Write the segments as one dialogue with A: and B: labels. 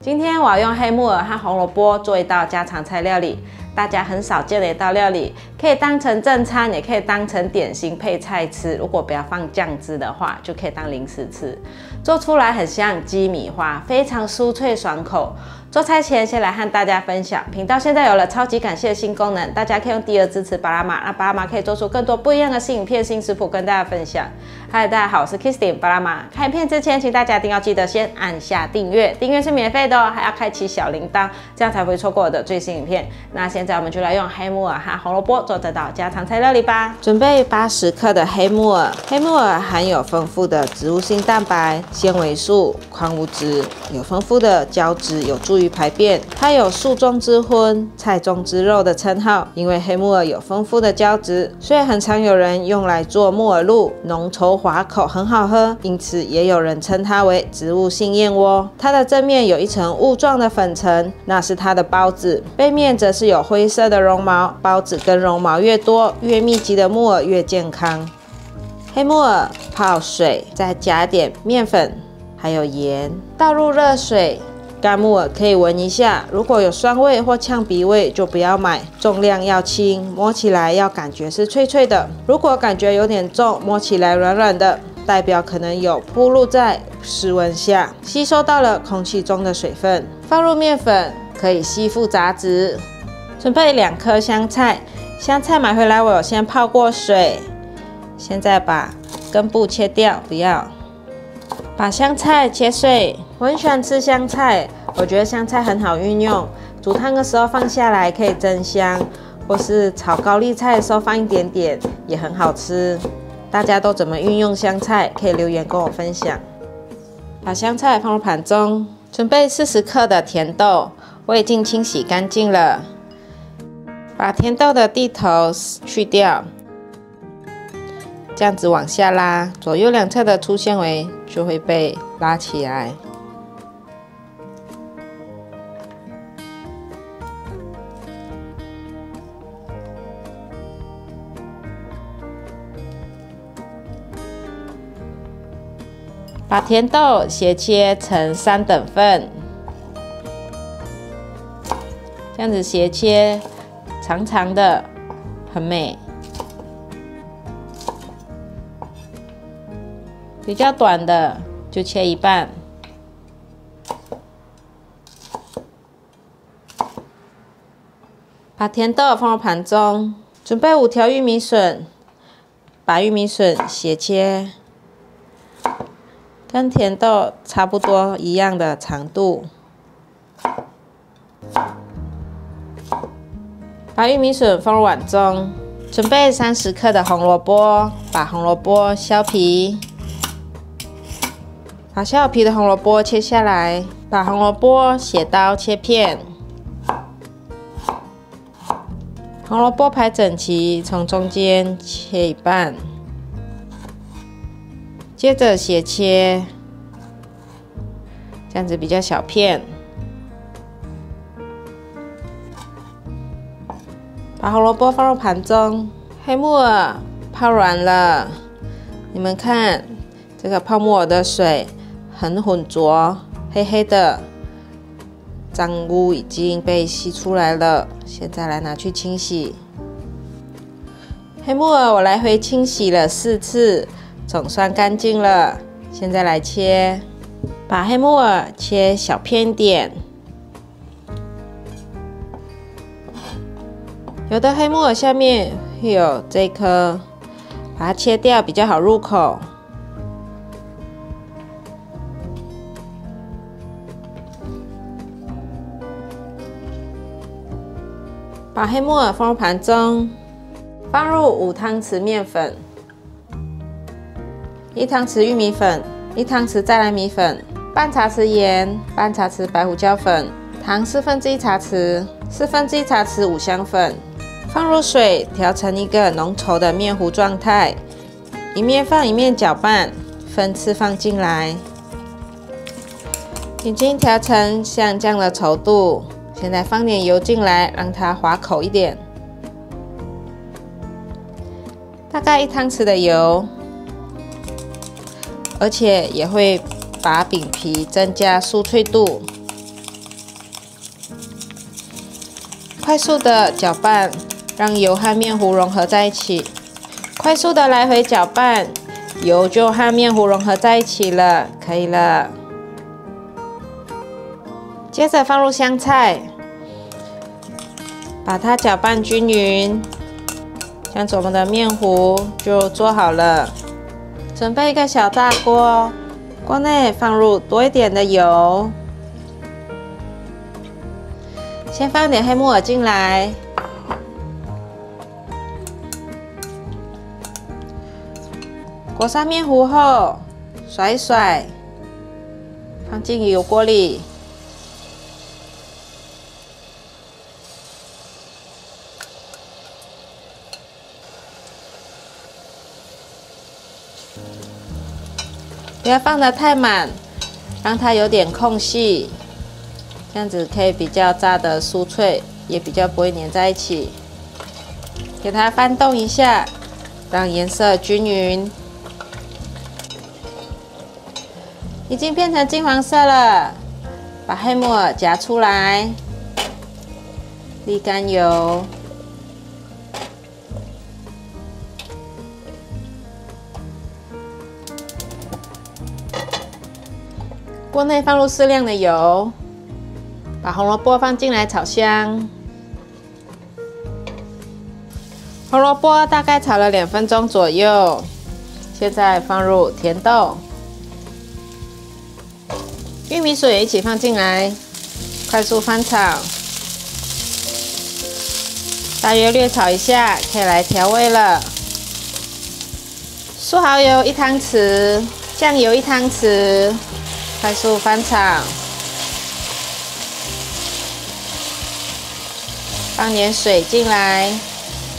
A: 今天我要用黑木耳和红萝卜做一道家常菜料理，大家很少见的一道料理，可以当成正餐，也可以当成点心配菜吃。如果不要放酱汁的话，就可以当零食吃。做出来很像鸡米花，非常酥脆爽口。做菜前先来和大家分享，频道现在有了超级感谢的新功能，大家可以用第二支持巴拉玛，让巴拉玛可以做出更多不一样的新影片、新食谱跟大家分享。嗨，大家好，我是 Kristin 巴拉玛。看影片之前，请大家一定要记得先按下订阅，订阅是免费的哦，还要开启小铃铛，这样才不会错过我的最新影片。那现在我们就来用黑木耳和红萝卜做这道家常菜料理吧。准备80克的黑木耳，黑木耳含有丰富的植物性蛋白、纤维素、矿物质，有丰富的胶质，有助于排便。它有树中之荤、菜中之肉的称号，因为黑木耳有丰富的胶质，所以很常有人用来做木耳露，浓稠滑口，很好喝。因此也有人称它为植物性燕窝。它的正面有一层雾状的粉层，那是它的孢子，背面则是有灰色的绒毛。孢子跟绒毛越多，越密集的木耳越健康。黑木耳泡水，再加点面粉，还有盐，倒入热水。干木耳可以闻一下，如果有酸味或呛鼻味就不要买。重量要轻，摸起来要感觉是脆脆的。如果感觉有点重，摸起来软软的，代表可能有暴露在室温下，吸收到了空气中的水分。放入面粉，可以吸附杂质。准备2颗香菜，香菜买回来我有先泡过水。现在把根部切掉，不要。把香菜切碎，我很喜欢吃香菜，我觉得香菜很好运用。煮汤的时候放下来可以增香，或是炒高丽菜的时候放一点点，也很好吃。大家都怎么运用香菜？可以留言跟我分享。把香菜放入盘中，准备40克的甜豆，我已经清洗干净了。把甜豆的蒂头去掉。这样子往下拉，左右两侧的粗纤维就会被拉起来。把甜豆斜切成3等份，这样子斜切，长长的，很美。比较短的就切一半。把甜豆放入盘中，准备5条玉米笋，把玉米笋斜切，跟甜豆差不多一样的长度。把玉米笋放入碗中，准备30克的红萝卜，把红萝卜削皮。把削好皮的红萝卜切下来，把红萝卜斜刀切片，红萝卜排整齐，从中间切一半，接着斜切，这样子比较小片。把红萝卜放入盘中，黑木耳泡软了，你们看这个泡木耳的水很浑浊，黑黑的，脏污已经被吸出来了。现在来拿去清洗。黑木耳我来回清洗了4次，总算干净了。现在来切，把黑木耳切小片点。有的黑木耳下面会有这颗，把它切掉比较好入口。把黑木耳放入盘中，放入5汤匙面粉，1汤匙玉米粉，1汤匙再来米粉，半茶匙盐，半茶匙白胡椒粉，糖1/4茶匙，1/4茶匙五香粉，放入水调成一个浓稠的面糊状态，一面放一面搅拌，分次放进来，已经调成像这样的稠度。现在放点油进来，让它滑口一点，大概1汤匙的油，而且也会把饼皮增加酥脆度。快速的搅拌，让油和面糊融合在一起。快速的来回搅拌，油就和面糊融合在一起了，可以了。接着放入香菜，把它搅拌均匀，这样子我们的面糊就做好了。准备一个小炸锅，锅内放入多一点的油，先放点黑木耳进来，裹上面糊后，甩一甩，放进油锅里。不要放得太满，让它有点空隙，这样子可以比较炸得酥脆，也比较不会粘在一起。给它翻动一下，让颜色均匀。已经变成金黄色了，把黑木耳夹出来，沥干油。锅内放入适量的油，把红萝卜放进来炒香。红萝卜大概炒了2分钟左右，现在放入甜豆、玉米笋也一起放进来，快速翻炒，大约略炒一下，可以来调味了。素蚝油1汤匙，酱油1汤匙。快速翻炒，放点水进来，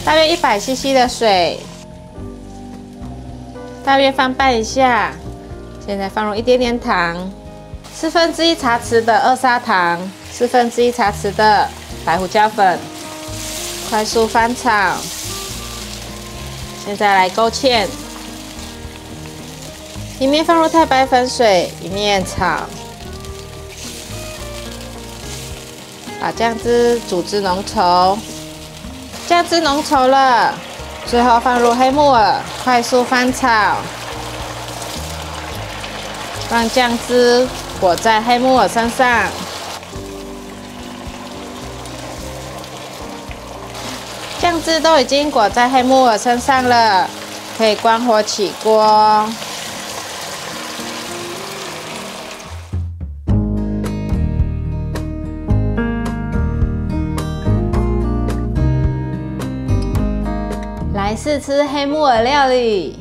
A: 大约100cc 的水，大约翻拌一下。现在放入一点点糖，1/4茶匙的2砂糖，1/4茶匙的白胡椒粉，快速翻炒。现在来勾芡。一面放入太白粉水，一面炒，把酱汁煮至浓稠。酱汁浓稠了，最后放入黑木耳，快速翻炒，让酱汁裹在黑木耳身上。酱汁都已经裹在黑木耳身上了，可以关火起锅。来试吃黑木耳料理，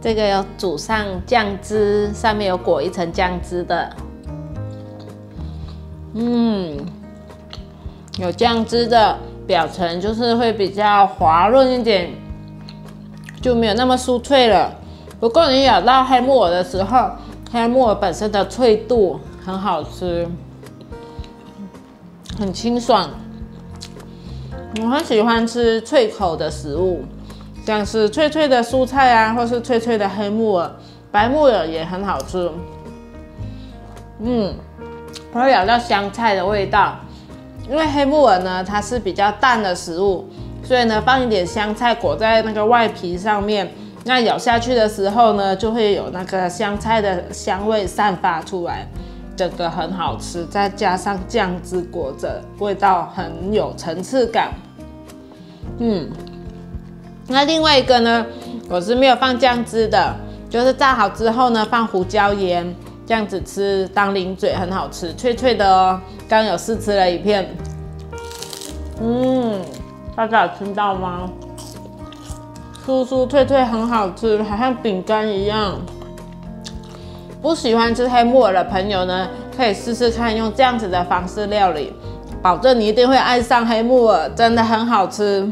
A: 这个有煮上酱汁，上面有裹一层酱汁的，有酱汁的表层就是会比较滑润一点，就没有那么酥脆了。不过你咬到黑木耳的时候，黑木耳本身的脆度很好吃，很清爽。我很喜欢吃脆口的食物，像是脆脆的蔬菜啊，或是脆脆的黑木耳、白木耳也很好吃。我会咬到香菜的味道，因为黑木耳呢，它是比较淡的食物，所以呢，放一点香菜裹在那个外皮上面，那咬下去的时候呢，就会有那个香菜的香味散发出来。整个很好吃，再加上酱汁裹着，味道很有层次感。那另外一个呢，我是没有放酱汁的，就是炸好之后呢，放胡椒盐，这样子吃当零嘴，很好吃，脆脆的哦。刚有试吃了一片，大家有听到吗？酥酥脆脆，很好吃，好像饼干一样。不喜欢吃黑木耳的朋友呢，可以试试看用这样子的方式料理，保证你一定会爱上黑木耳，真的很好吃。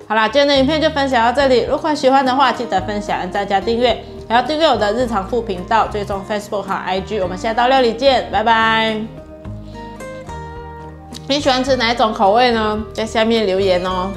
A: 好啦，今天的影片就分享到这里。如果喜欢的话，记得分享、按赞加订阅，还要订阅我的日常副频道，追踪 Facebook 和 IG。我们下道料理见，拜拜。你喜欢吃哪一种口味呢？在下面留言哦。